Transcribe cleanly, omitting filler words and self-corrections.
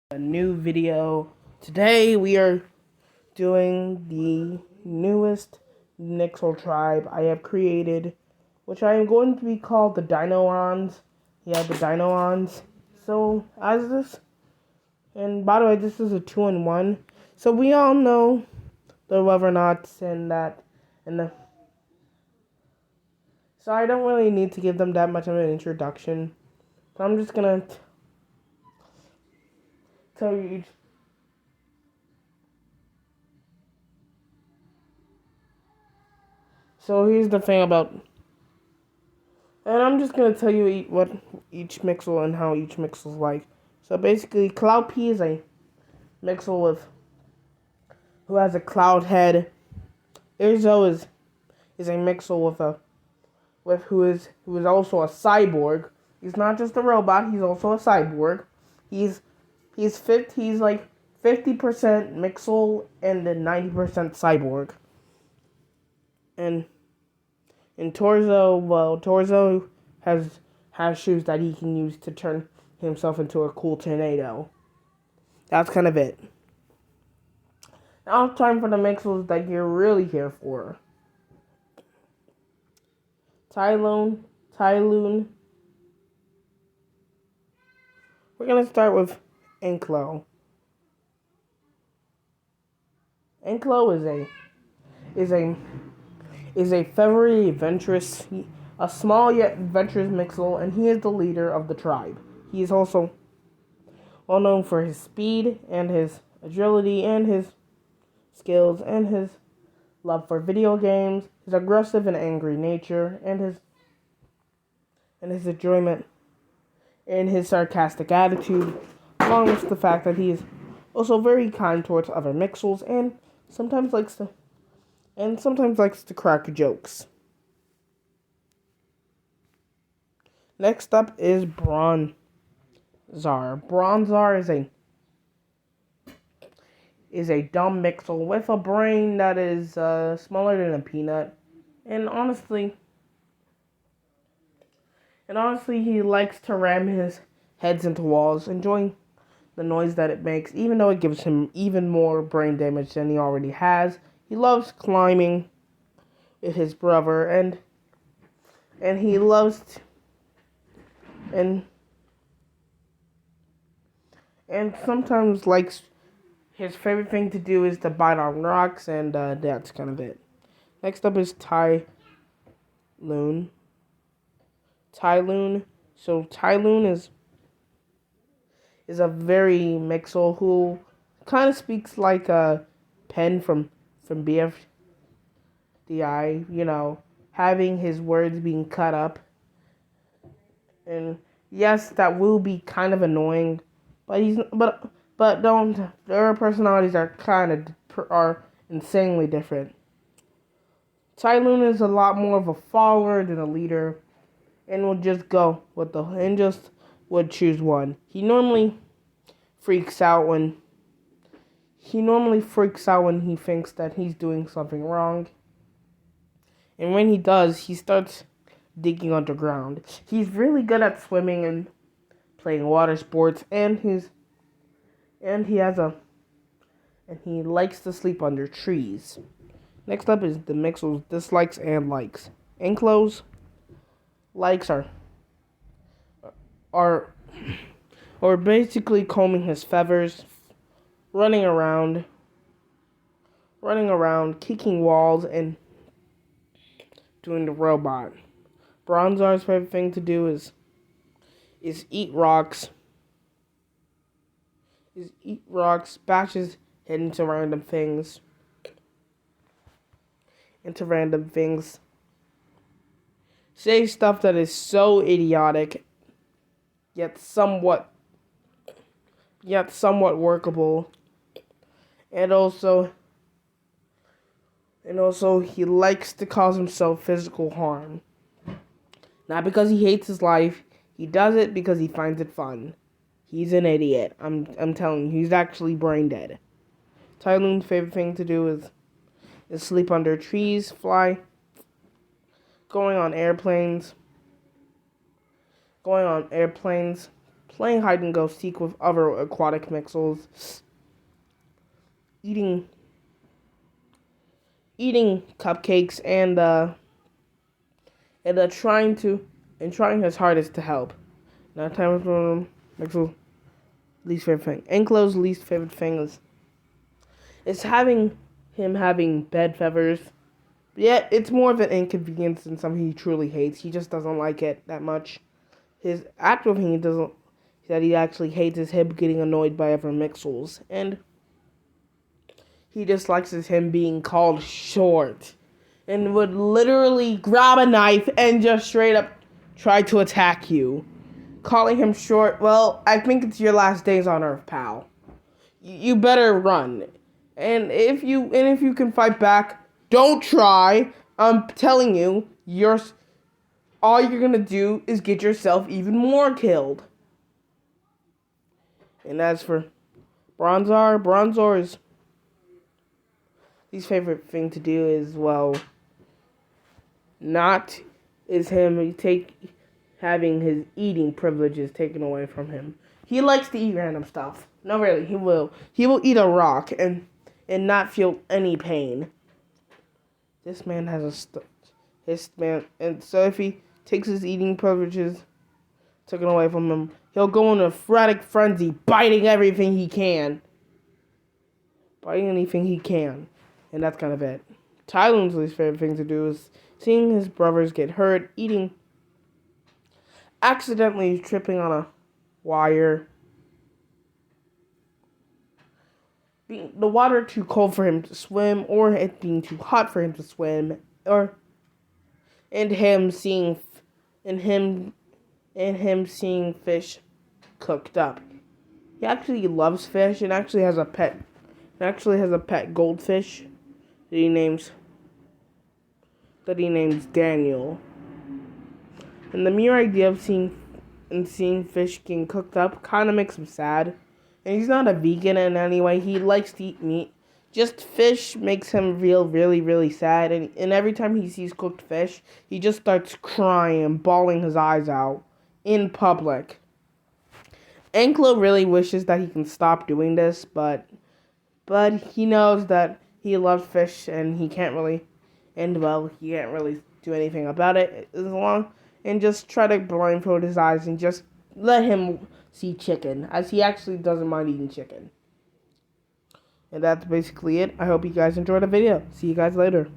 A new video. Today we are doing the newest Nixel tribe I have created, which I am going to be called the Dinorons. Yeah, the Dinorons. So, as this, and by the way, this is a 2-in-1. So we all know the Lovernauts and the. So I don't really need to give them that much of an introduction. So I'm just gonna tell you each. So here's the thing about, and I'm just gonna tell you what each mixel and how each mixel is like. So basically, Cloud P is a mixel who has a cloud head. Irzo is a mixel who is also a cyborg. He's not just a robot; he's also a cyborg. He's he's like 50% mixel and then 90% cyborg. And Torzo has shoes that he can use to turn himself into a cool tornado. That's kind of it. Now it's time for the mixels that you're really here for. Tyloon. We're gonna start with Enklo. Enklo is a very adventurous, a small yet adventurous mixel, and he is the leader of the tribe. He is also well known for his speed and his agility and his skills and his love for video games, his aggressive and angry nature, and his enjoyment and his sarcastic attitude, along with the fact that he is also very kind towards other mixels and sometimes likes to crack jokes. Next up is Bronzar. Bronzar is a dumb mixel with a brain that is smaller than a peanut, and honestly, he likes to ram his heads into walls, enjoying the noise that it makes, even though it gives him even more brain damage than he already has. He loves climbing with his brother, and he loves and sometimes likes, his favorite thing to do is to bite on rocks, and that's kind of it. Next up is Tyloon. So Tyloon is a very mixel who kind of speaks like a Pen from BFDI, having his words being cut up. And yes, that will be kind of annoying, but don't, their personalities are insanely different. Tyloon is a lot more of a follower than a leader, and just would choose one. He normally freaks out when he thinks that he's doing something wrong. And when he does, he starts digging underground. He's really good at swimming and playing water sports, and he likes to sleep under trees. Next up is the Mixel's dislikes and likes. Enklo's likes are basically combing his feathers, running around, kicking walls, and doing the robot. Bronzar's favorite thing to do is eat rocks. Bash his head into random things. Say stuff that is so idiotic, yet somewhat workable. And also he likes to cause himself physical harm. Not because he hates his life, he does it because he finds it fun. He's an idiot. I'm telling you, he's actually brain dead. Tyloon's favorite thing to do is sleep under trees, fly, going on airplanes, playing hide and go seek with other aquatic mixels, eating cupcakes, and trying his hardest to help. Now time for Mixel's least favorite thing. Enclo's least favorite thing is having bed feathers. Yet it's more of an inconvenience than something he truly hates. He just doesn't like it that much. His actual thing that he actually hates is him getting annoyed by other mixels, and he dislikes is him being called short, and would literally grab a knife and just straight up try to attack you. Calling him short, well, I think it's your last days on Earth, pal. You better run. And if you can fight back, don't try. I'm telling you, all you're gonna do is get yourself even more killed. And as for Bronzor's his favorite thing to do is, well, not is him having his eating privileges taken away from him. He likes to eat random stuff. No, really, he will eat a rock and not feel any pain. This man has and so if he takes his eating privileges taken away from him, he'll go in a frantic frenzy, biting anything he can, and that's kind of it. Tylen's least favorite thing to do is seeing his brothers get hurt, accidentally tripping on a wire, the water too cold for him to swim, or it being too hot for him to swim, and him seeing fish cooked up. He actually loves fish and actually has a pet goldfish that he names Daniel. And the mere idea of seeing fish getting cooked up kind of makes him sad. And he's not a vegan in any way. He likes to eat meat. Just fish makes him feel really, really sad. And every time he sees cooked fish, he just starts crying and bawling his eyes out in public. Anklo really wishes that he can stop doing this, but he knows that he loves fish and he can't really do anything about it and just try to blindfold his eyes and just let him see chicken, as he actually doesn't mind eating chicken. And that's basically it. I hope you guys enjoyed the video. See you guys later.